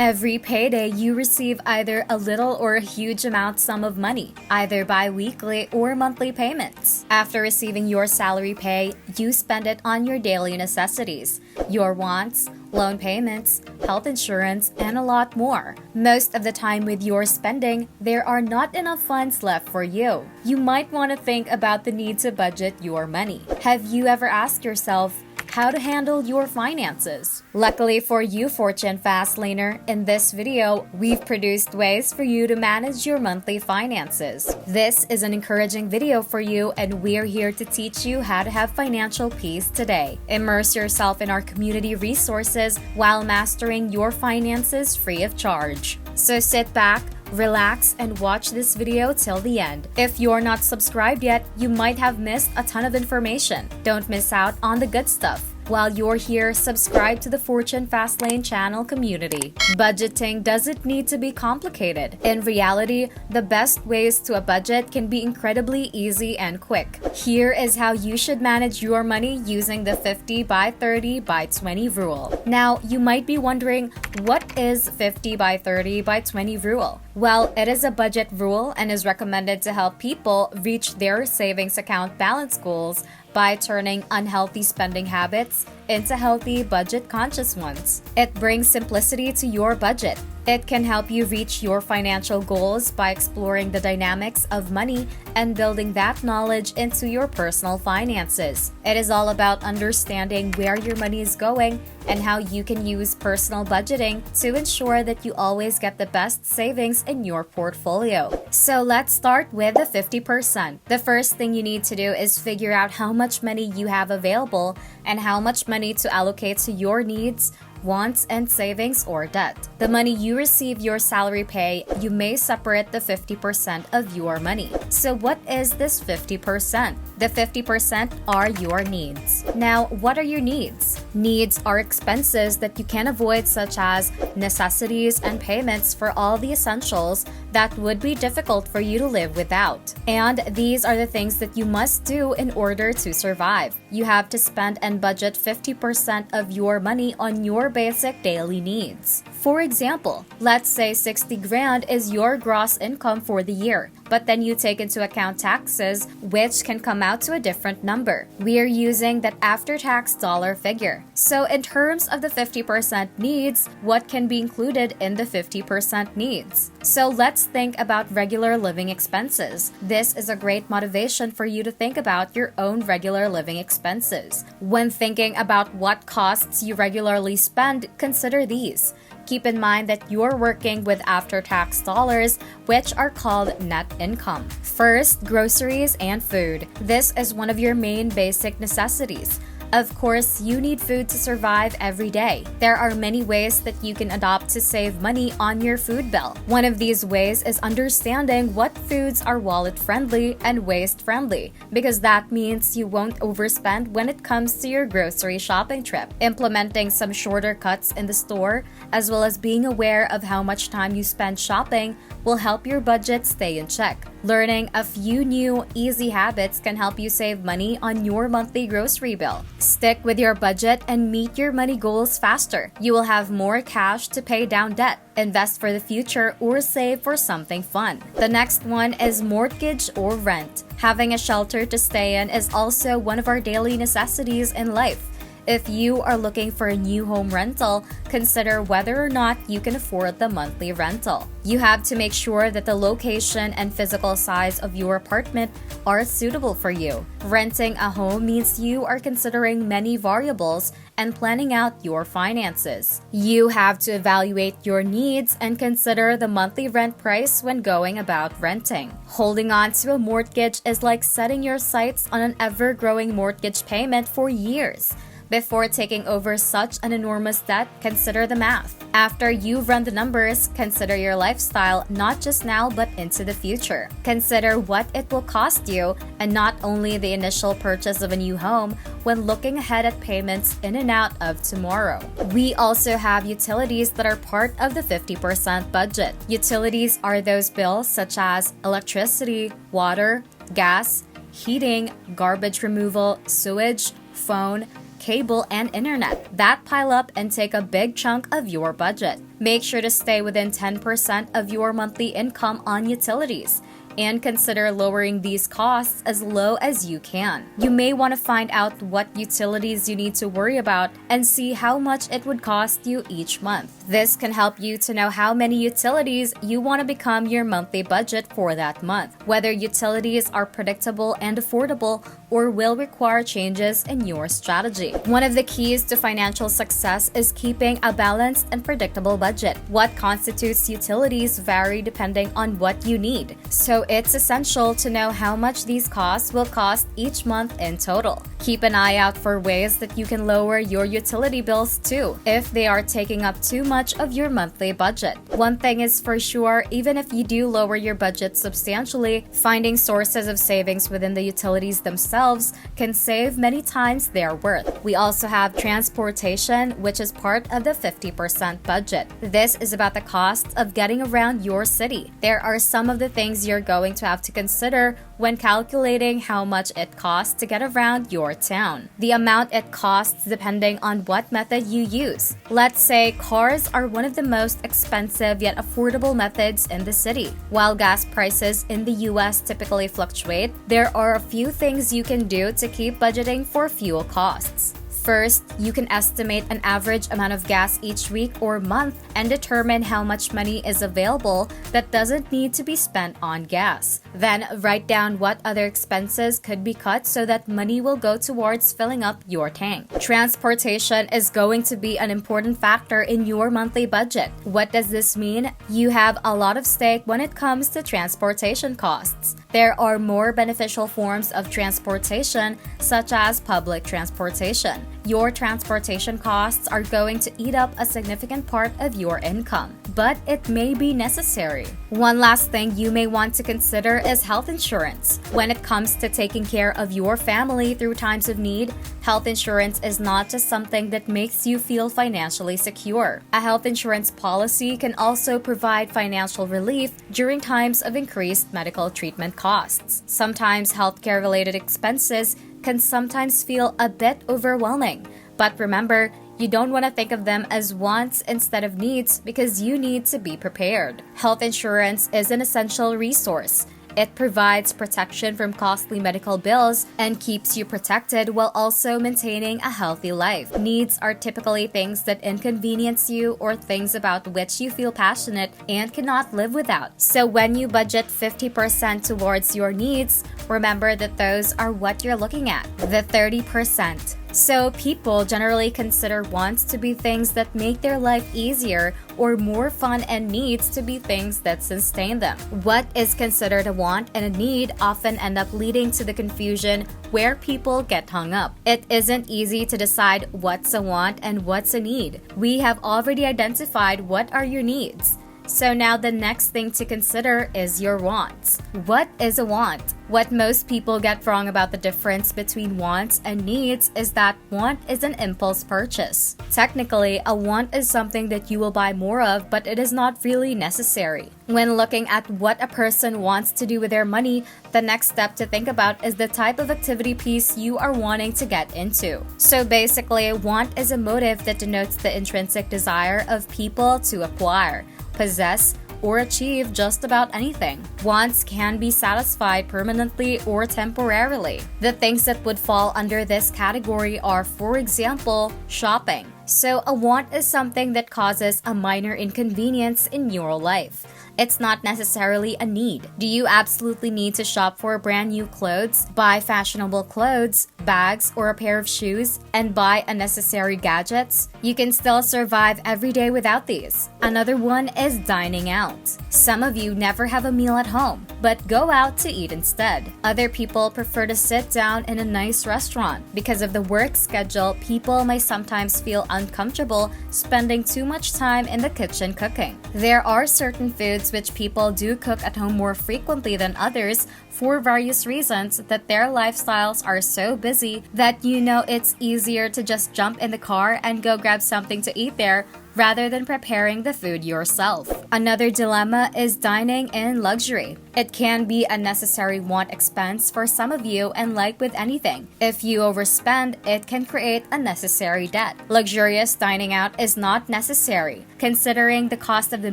Every payday, you receive either a little or a huge sum of money, either bi-weekly or monthly payments. After receiving your salary pay, you spend it on your daily necessities, your wants, loan payments, health insurance, and a lot more. Most of the time with your spending, there are not enough funds left for you. You might want to think about the need to budget your money. Have you ever asked yourself, how to handle your finances? Luckily for you, Fortune Fastlaner, in this video, we've produced ways for you to manage your monthly finances. This is an encouraging video for you, and we're here to teach you how to have financial peace today. Immerse yourself in our community resources while mastering your finances free of charge. So sit back, relax, and watch this video till the end. If you're not subscribed yet, you might have missed a ton of information. Don't miss out on the good stuff. While you're here, subscribe to the Fortune Fastlane channel community. Budgeting doesn't need to be complicated. In reality, the best ways to a budget can be incredibly easy and quick. Here is how you should manage your money using the 50 by 30 by 20 rule. Now, you might be wondering, what is 50 by 30 by 20 rule? Well, it is a budget rule and is recommended to help people reach their savings account balance goals by turning unhealthy spending habits into healthy, budget-conscious ones. It brings simplicity to your budget. It can help you reach your financial goals by exploring the dynamics of money and building that knowledge into your personal finances. It is all about understanding where your money is going and how you can use personal budgeting to ensure that you always get the best savings in your portfolio. So let's start with the 50%. The first thing you need to do is figure out how much money you have available and how much money to allocate to your needs, wants, and savings or debt. The money you receive your salary pay, you may separate the 50% of your money. So what is this 50%? The 50% are your needs. Now, what are your needs? Needs are expenses that you can avoid, such as necessities and payments for all the essentials that would be difficult for you to live without. And these are the things that you must do in order to survive. You have to spend and budget 50% of your money on your basic daily needs. For example, let's say 60 grand is your gross income for the year, but then you take into account taxes, which can come out to a different number. We are using that after-tax dollar figure. So in terms of the 50% needs, what can be included in the 50% needs? So let's think about regular living expenses. This is a great motivation for you to think about your own regular living expenses. When thinking about what costs you regularly spend, consider these. Keep in mind that you're working with after-tax dollars, which are called net income. First, groceries and food. This is one of your main basic necessities. Of course, you need food to survive every day. There are many ways that you can adopt to save money on your food bill. One of these ways is understanding what foods are wallet-friendly and waste-friendly, because that means you won't overspend when it comes to your grocery shopping trip. Implementing some shorter cuts in the store, as well as being aware of how much time you spend shopping, will help your budget stay in check. Learning a few new, easy habits can help you save money on your monthly grocery bill. Stick with your budget and meet your money goals faster. You will have more cash to pay down debt, invest for the future, or save for something fun. The next one is mortgage or rent. Having a shelter to stay in is also one of our daily necessities in life. If you are looking for a new home rental, consider whether or not you can afford the monthly rental. You have to make sure that the location and physical size of your apartment are suitable for you. Renting a home means you are considering many variables and planning out your finances. You have to evaluate your needs and consider the monthly rent price when going about renting. Holding on to a mortgage is like setting your sights on an ever-growing mortgage payment for years. Before taking over such an enormous debt, consider the math. After you've run the numbers, consider your lifestyle not just now but into the future. Consider what it will cost you, and not only the initial purchase of a new home, when looking ahead at payments in and out of tomorrow. We also have utilities that are part of the 50% budget. Utilities are those bills such as electricity, water, gas, heating, garbage removal, sewage, phone, cable, and internet that pile up and take a big chunk of your budget. Make sure to stay within 10% of your monthly income on utilities, and consider lowering these costs as low as you can. You may want to find out what utilities you need to worry about and see how much it would cost you each month. This can help you to know how many utilities you want to become your monthly budget for that month, whether utilities are predictable and affordable or will require changes in your strategy. One of the keys to financial success is keeping a balanced and predictable budget. What constitutes utilities vary depending on what you need, so it's essential to know how much these costs will cost each month in total. Keep an eye out for ways that you can lower your utility bills too, if they are taking up too much of your monthly budget. One thing is for sure, even if you do lower your budget substantially, finding sources of savings within the utilities themselves can save many times their worth. We also have transportation, which is part of the 50% budget. This is about the costs of getting around your city. There are some of the things you're going to have to consider when calculating how much it costs to get around your town. The amount it costs depending on what method you use. Let's say cars are one of the most expensive yet affordable methods in the city. While gas prices in the US typically fluctuate, there are a few things you can do to keep budgeting for fuel costs. First, you can estimate an average amount of gas each week or month and determine how much money is available that doesn't need to be spent on gas. Then, write down what other expenses could be cut so that money will go towards filling up your tank. Transportation is going to be an important factor in your monthly budget. What does this mean? You have a lot of stake when it comes to transportation costs. There are more beneficial forms of transportation, such as public transportation. Your transportation costs are going to eat up a significant part of your income, but it may be necessary. One last thing you may want to consider is health insurance. When it comes to taking care of your family through times of need, health insurance is not just something that makes you feel financially secure. A health insurance policy can also provide financial relief during times of increased medical treatment costs. Sometimes healthcare-related expenses can sometimes feel a bit overwhelming, but remember, you don't want to think of them as wants instead of needs because you need to be prepared. Health insurance is an essential resource. It provides protection from costly medical bills and keeps you protected while also maintaining a healthy life. Needs are typically things that inconvenience you or things about which you feel passionate and cannot live without. So when you budget 50% towards your needs, remember that those are what you're looking at, the 30%. So people generally consider wants to be things that make their life easier or more fun, and needs to be things that sustain them. What is considered a want and a need often end up leading to the confusion where people get hung up. It isn't easy to decide what's a want and what's a need. We have already identified what are your needs. So now the next thing to consider is your wants. What is a want? What most people get wrong about the difference between wants and needs is that want is an impulse purchase. Technically, a want is something that you will buy more of, but it is not really necessary. When looking at what a person wants to do with their money, the next step to think about is the type of activity piece you are wanting to get into. So basically, want is a motive that denotes the intrinsic desire of people to acquire, possess, or achieve just about anything. Wants can be satisfied permanently or temporarily. The things that would fall under this category are, for example, shopping. So a want is something that causes a minor inconvenience in your life. It's not necessarily a need. Do you absolutely need to shop for brand new clothes, buy fashionable clothes, bags, or a pair of shoes, and buy unnecessary gadgets? You can still survive every day without these. Another one is dining out. Some of you never have a meal at home, but go out to eat instead. Other people prefer to sit down in a nice restaurant. Because of the work schedule, people may sometimes feel uncomfortable spending too much time in the kitchen cooking. There are certain foods which people do cook at home more frequently than others for various reasons that their lifestyles are so busy that it's easier to just jump in the car and go grab something to eat there rather than preparing the food yourself. Another dilemma is dining in luxury. It can be a necessary want expense for some of you, and like with anything, if you overspend, it can create unnecessary debt. Luxurious dining out is not necessary. Considering the cost of the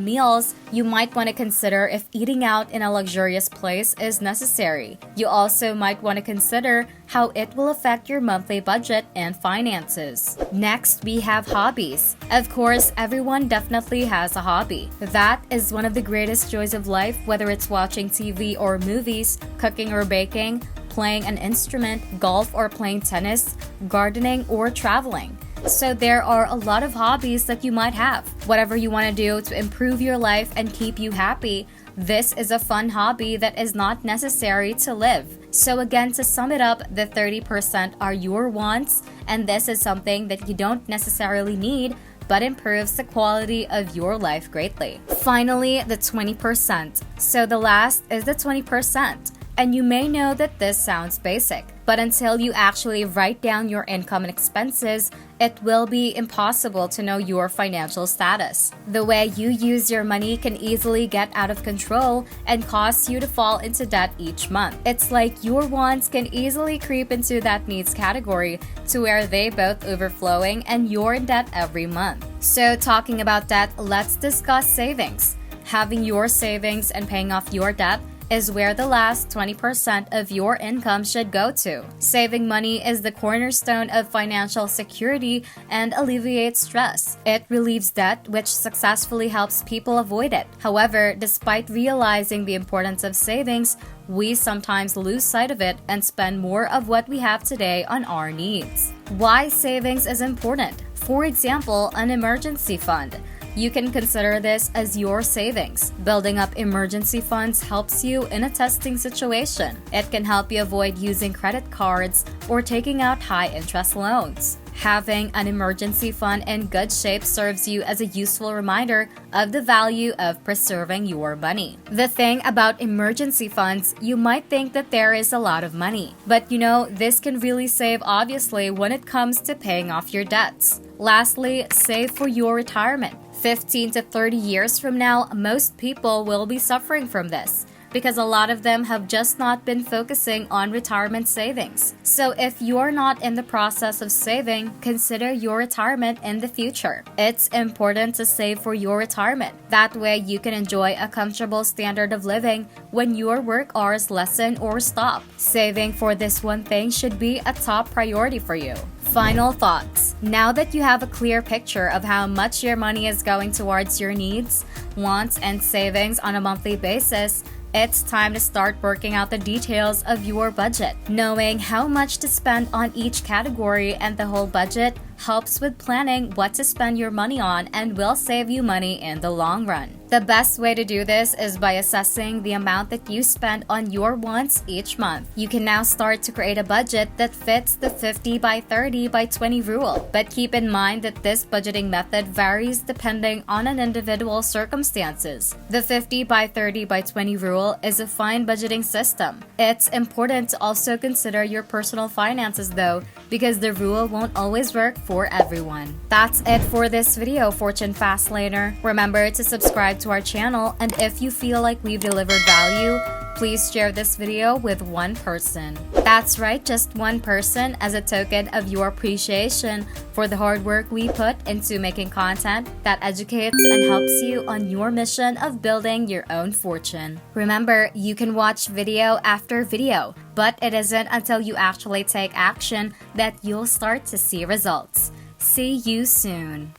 meals, you might want to consider if eating out in a luxurious place is necessary. You also might want to consider how it will affect your monthly budget and finances. Next, we have hobbies. Of course, everyone definitely has a hobby. That is one of the greatest joys of life, whether it's watching TV or movies, cooking or baking, playing an instrument, golf or playing tennis, gardening or traveling. So there are a lot of hobbies that you might have. Whatever you want to do to improve your life and keep you happy, this is a fun hobby that is not necessary to live. So again, to sum it up, the 30% are your wants, and this is something that you don't necessarily need, but improves the quality of your life greatly. Finally, the 20%. So the last is the 20%. And you may know that this sounds basic, but until you actually write down your income and expenses, it will be impossible to know your financial status. The way you use your money can easily get out of control and cause you to fall into debt each month. It's like your wants can easily creep into that needs category to where they both overflowing and you're in debt every month. So talking about debt, let's discuss savings. Having your savings and paying off your debt is where the last 20% of your income should go to. Saving money is the cornerstone of financial security and alleviates stress. It relieves debt, which successfully helps people avoid it. However, despite realizing the importance of savings, we sometimes lose sight of it and spend more of what we have today on our needs. Why savings is important? For example, an emergency fund. You can consider this as your savings. Building up emergency funds helps you in a testing situation. It can help you avoid using credit cards or taking out high-interest loans. Having an emergency fund in good shape serves you as a useful reminder of the value of preserving your money. The thing about emergency funds, you might think that there is a lot of money. But this can really save obviously when it comes to paying off your debts. Lastly, save for your retirement. 15 to 30 years from now, most people will be suffering from this because a lot of them have just not been focusing on retirement savings. So if you're not in the process of saving, consider your retirement in the future. It's important to save for your retirement. That way you can enjoy a comfortable standard of living when your work hours lessen or stop. Saving for this one thing should be a top priority for you. Final thoughts. Now that you have a clear picture of how much your money is going towards your needs, wants, and savings on a monthly basis, it's time to start working out the details of your budget. Knowing how much to spend on each category and the whole budget helps with planning what to spend your money on and will save you money in the long run. The best way to do this is by assessing the amount that you spend on your wants each month. You can now start to create a budget that fits the 50 by 30 by 20 rule. But keep in mind that this budgeting method varies depending on an individual's circumstances. The 50 by 30 by 20 rule is a fine budgeting system. It's important to also consider your personal finances though, because the rule won't always work for everyone. That's it for this video, Fortune Fastliner. Remember to subscribe to our channel, and if you feel like we've delivered value, please share this video with one person. That's right, just one person, as a token of your appreciation for the hard work we put into making content that educates and helps you on your mission of building your own fortune. Remember, you can watch video after video, but it isn't until you actually take action that you'll start to see results. See you soon.